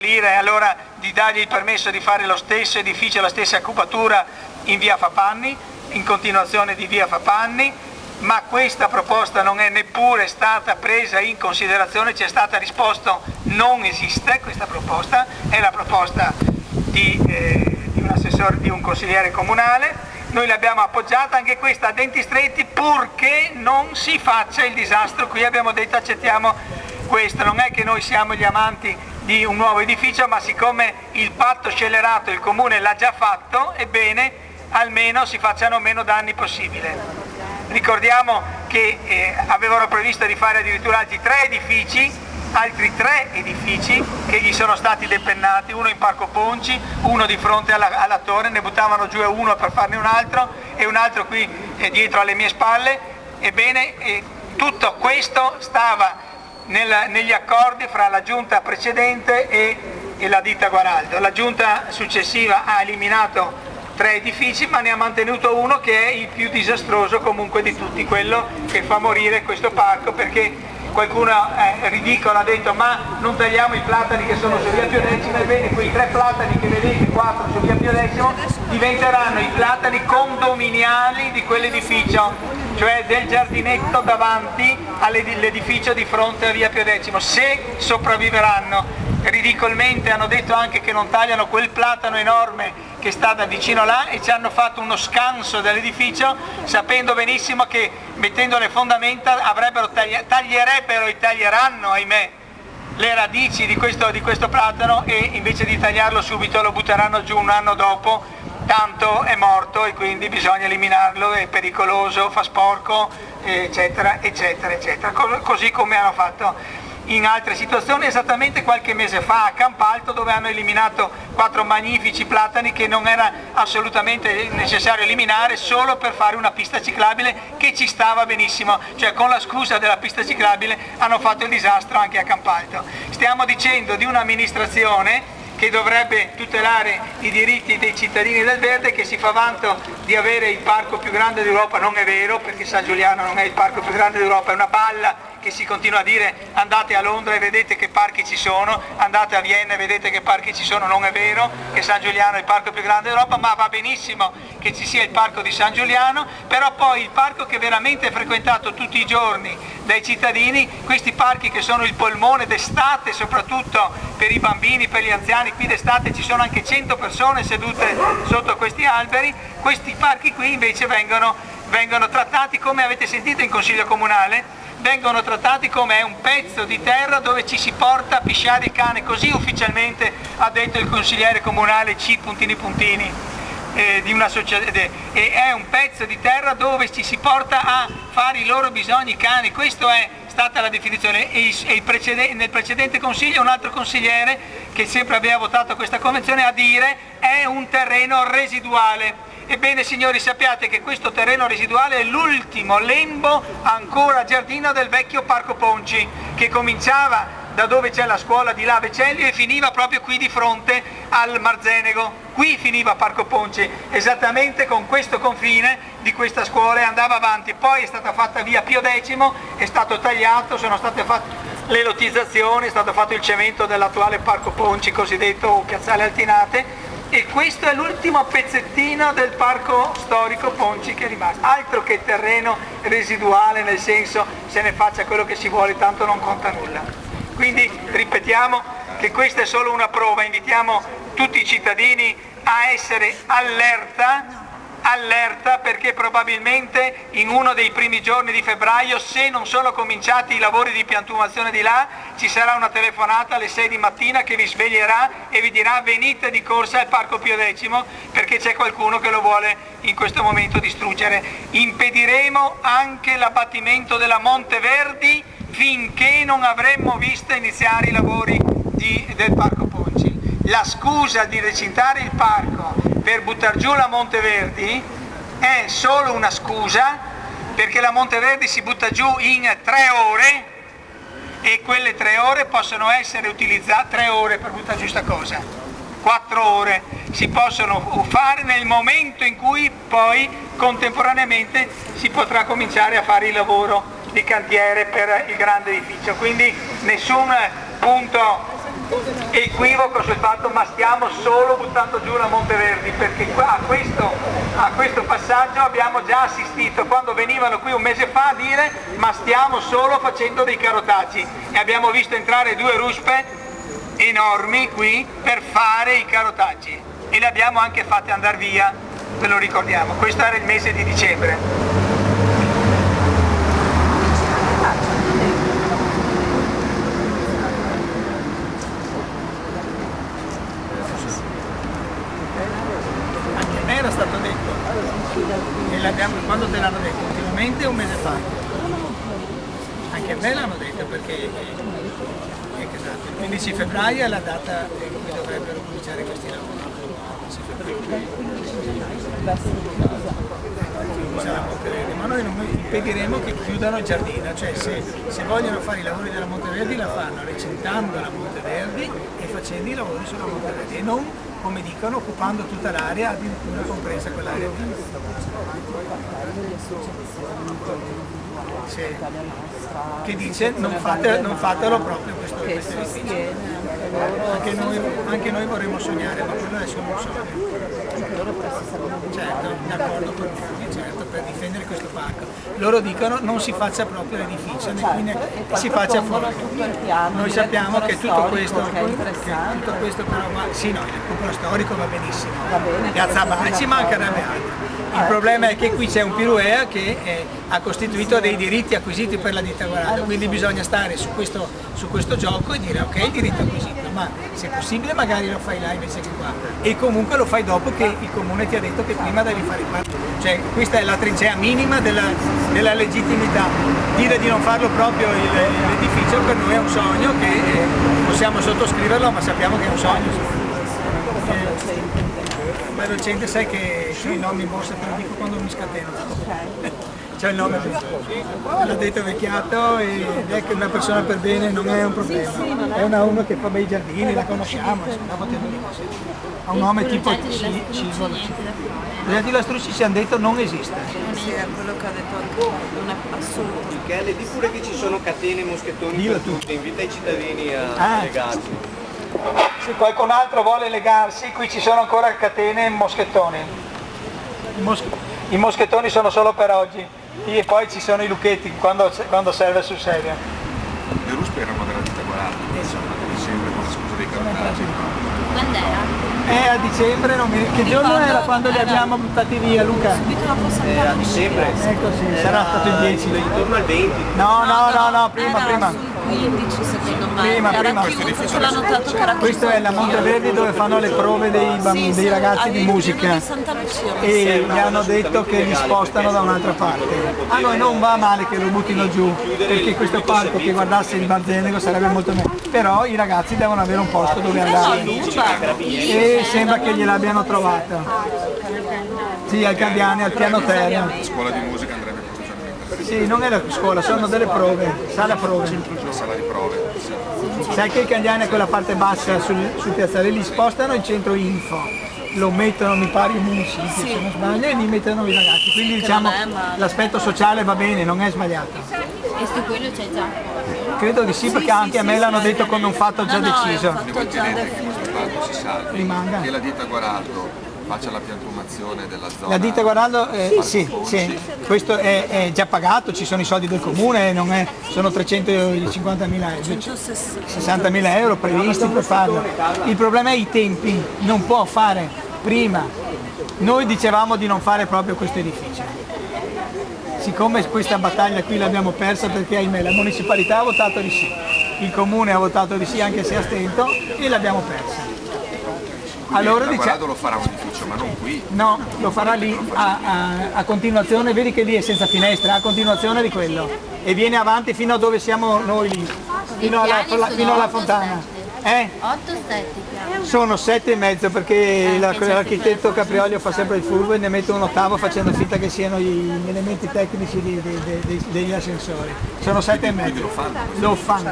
Allora di dargli il permesso di fare lo stesso edificio, la stessa cubatura in via Fapanni, in continuazione di via Fapanni, ma questa proposta non è neppure stata presa in considerazione, ci è stata risposto non esiste questa proposta, è la proposta di un assessore, di un consigliere comunale. Noi l'abbiamo appoggiata anche questa a denti stretti purché non si faccia il disastro. Qui abbiamo detto accettiamo questo, non è che noi siamo gli amanti di un nuovo edificio, ma siccome il patto scellerato il comune l'ha già fatto, ebbene almeno si facciano meno danni possibile. Ricordiamo che avevano previsto di fare addirittura altri tre edifici che gli sono stati depennati, uno in Parco Ponci, uno di fronte alla torre, ne buttavano giù uno per farne un altro e un altro qui dietro alle mie spalle. Ebbene, tutto questo stava negli accordi fra la giunta precedente e la ditta Guaraldo. La giunta successiva ha eliminato 3 edifici, ma ne ha mantenuto uno che è il più disastroso comunque di tutti, quello che fa morire questo parco, perché qualcuno ridicolo ha detto ma non tagliamo i platani che sono su via Pio X, ebbene quei 3 platani che vedete, 4 su via Pio X, diventeranno i platani condominiali di quell'edificio, cioè del giardinetto davanti all'edificio di fronte a via Pio X, se sopravviveranno. Ridicolmente hanno detto anche che non tagliano quel platano enorme che sta da vicino là e ci hanno fatto uno scanso dell'edificio sapendo benissimo che mettendo le fondamenta taglierebbero e taglieranno, ahimè, le radici di questo platano, e invece di tagliarlo subito lo butteranno giù un anno dopo, tanto è morto e quindi bisogna eliminarlo, è pericoloso, fa sporco, eccetera, eccetera, eccetera, così come hanno fatto in altre situazioni, esattamente qualche mese fa a Campalto, dove hanno eliminato 4 magnifici platani che non era assolutamente necessario eliminare solo per fare una pista ciclabile che ci stava benissimo, cioè con la scusa della pista ciclabile hanno fatto il disastro anche a Campalto. Stiamo dicendo di un'amministrazione che dovrebbe tutelare i diritti dei cittadini del Verde, che si fa vanto di avere il parco più grande d'Europa. Non è vero, perché San Giuliano non è il parco più grande d'Europa, è una balla che si continua a dire andate a Londra e vedete che parchi ci sono, andate a Vienna e vedete che parchi ci sono. Non è vero che San Giuliano è il parco più grande d'Europa, ma va benissimo che ci sia il parco di San Giuliano, però poi il parco che veramente è frequentato tutti i giorni dai cittadini, questi parchi che sono il polmone d'estate soprattutto per i bambini, per gli anziani. Qui d'estate ci sono anche 100 persone sedute sotto questi alberi. Questi parchi qui invece vengono trattati, come avete sentito in Consiglio Comunale, vengono trattati come un pezzo di terra dove ci si porta a pisciare il cane, così ufficialmente ha detto il consigliere comunale C. Di una società, e è un pezzo di terra dove ci si porta a fare i loro bisogni i cani. Questa è stata la definizione, nel precedente consiglio un altro consigliere che sempre aveva votato questa convenzione a dire è un terreno residuale. Ebbene signori, sappiate che questo terreno residuale è l'ultimo lembo ancora giardino del vecchio Parco Ponci, che cominciava da dove c'è la scuola di là Vecelli e finiva proprio qui di fronte al Marzenego. Qui finiva Parco Ponci, esattamente con questo confine di questa scuola, e andava avanti. Poi è stata fatta via Pio X, è stato tagliato, sono state fatte le lottizzazioni, è stato fatto il cemento dell'attuale Parco Ponci, cosiddetto Piazzale Altinate, e questo è l'ultimo pezzettino del parco storico Ponci che è rimasto. Altro che terreno residuale, nel senso se ne faccia quello che si vuole, tanto non conta nulla. Quindi ripetiamo che questa è solo una prova, invitiamo tutti i cittadini a essere allerta, perché probabilmente in uno dei primi giorni di febbraio, se non sono cominciati i lavori di piantumazione di là, ci sarà una telefonata alle 6 di mattina che vi sveglierà e vi dirà venite di corsa al Parco Pio X, perché c'è qualcuno che lo vuole in questo momento distruggere. Impediremo anche l'abbattimento della Monteverdi finché non avremmo visto iniziare i lavori del Parco Ponci. La scusa di recintare il parco per buttare giù la Monteverdi è solo una scusa, perché la Monteverdi si butta giù in 3 ore e quelle 3 ore possono essere utilizzate, 3 ore per buttare giù sta cosa, 4 ore si possono fare nel momento in cui poi contemporaneamente si potrà cominciare a fare il lavoro di cantiere per il grande edificio. Quindi nessun punto equivoco sul fatto ma stiamo solo buttando giù la Monteverdi, perché qua a questo passaggio abbiamo già assistito quando venivano qui un mese fa a dire ma stiamo solo facendo dei carotaggi, e abbiamo visto entrare due ruspe enormi qui per fare i carotaggi e le abbiamo anche fatte andare via, ve lo ricordiamo. Questo era il mese di dicembre. Era stato detto, e quando te l'hanno detto? Ultimamente un mese fa? Anche a me l'hanno detto, perché esatto, il 15 febbraio è la data in cui dovrebbero cominciare questi lavori. Ma noi non impediremo che chiudano il giardino, cioè se vogliono fare i lavori della Monteverdi la fanno recintando la Monteverdi e facendo i lavori sulla Monteverdi, e non, come dicono, occupando tutta l'area, addirittura compresa quell'area lì. Sì. Che dice non fatelo proprio questo edificio. Anche noi vorremmo sognare, ma quello è solo un sogno. Certo, d'accordo con voi, certo, per difendere questo parco. Loro dicono non si faccia proprio l'edificio, né si faccia fuori. Noi sappiamo che tutto questo però sì, no, il cupola storico va benissimo. Piazza Abad ci mancherebbe altro. Il problema è che qui c'è un Piruea che ha costituito dei diritti acquisiti per la ditta Guaraldo, quindi bisogna stare su questo gioco e dire ok, il diritto acquisito, ma se è possibile magari lo fai là invece che qua, e comunque lo fai dopo che il comune ti ha detto che prima devi fare qua. Cioè questa è la trincea minima della legittimità. Dire di non farlo proprio l'edificio per noi è un sogno che possiamo sottoscriverlo, ma sappiamo che è un sogno. Ma docente, sai che c'ho i nomi in borsa, te lo dico quando mi scateno. C'è il nome, l'ha detto Vecchiato, ed è che una persona per bene non è un problema, è uno che fa bei giardini, la conosciamo, ha un nome tipo Civolo. Gli Lastrucci ci hanno detto non esiste. Sì, è quello che ha detto anche, non è assurdo. Michele, di pure che ci sono catene e moschettoni per tutti, invita i cittadini a legarsi. Se qualcun altro vuole legarsi, qui ci sono ancora catene e moschettoni. I moschettoni sono solo per oggi, e poi ci sono i lucchetti quando serve sul serio. Le ruspe erano della ditta Guaraldo, insomma, a dicembre con la scusa dei carotaggi. Quando era? A dicembre, non mi... che giorno era quando li abbiamo buttati via, Luca? Subito dopo San A dicembre? Ecco sì, sarà stato il 10. Intorno al 20. No, prima. sul 15 secondo me. Prima. Era chiuso, ce l'ha notato che era chiuso. Questa è la Monteverdi dove fanno le prove dei ragazzi di musica, di Santa Lucia. e gli hanno detto che li spostano da un'altra parte. A noi non va male che lo buttino giù, perché questo parco che guardasse il Barzenego sarebbe molto meglio, però i ragazzi devono avere un posto dove andare, e sembra che gliel'abbiano trovato. Sì, al Candiani, al piano terra. La scuola di musica andrebbe potenzialmente. Sì, non è la scuola, sono delle prove, sala prove. La sala di prove. Sì. Sai che il Candiani è quella parte bassa sul piazzale, li spostano in centro info, lo mettono mi pare in municipio se non sbaglio, e li mettono i ragazzi, quindi diciamo l'aspetto sociale va bene, non è sbagliato. E su quello c'è già? Credo di sì, perché anche a me l'hanno detto come un fatto già deciso. Quindi voi chiedete che questo parco si salvi, Rimanga. che la ditta Guaraldo faccia la piantumazione della zona. La ditta Guaraldo, sì, questo è già pagato, ci sono i soldi del comune, sono 350.000 euro, 60.000 euro previsti per farlo. Il problema è i tempi, non può fare prima. Noi dicevamo di non fare proprio questo edificio. Siccome questa battaglia qui l'abbiamo persa perché ahimè la municipalità ha votato di sì, il comune ha votato di sì anche se a stento, e l'abbiamo persa. Allora Guaraldo lo farà un edificio, ma non qui. No, lo farà lì a continuazione, vedi che lì è senza finestra, a continuazione di quello, e viene avanti fino a dove siamo noi lì, fino alla fontana. 8 stetti piani. Sono 7,5 perché l'architetto Capriolio fa sempre il furbo e ne mette un ottavo facendo finta che siano gli elementi tecnici degli ascensori. Sono 7,5. Lo fanno.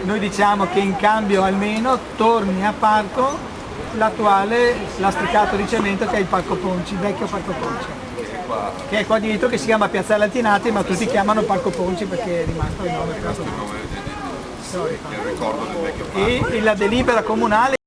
Noi diciamo che in cambio almeno torni a parco l'attuale lastricato di cemento che è il Parco Ponci, il vecchio Parco Ponci, che è qua dietro, che si chiama Piazzale Altinati, ma tutti chiamano Parco Ponci perché è rimasto il nome proprio. nel ricordo del vecchio parco. E la delibera comunale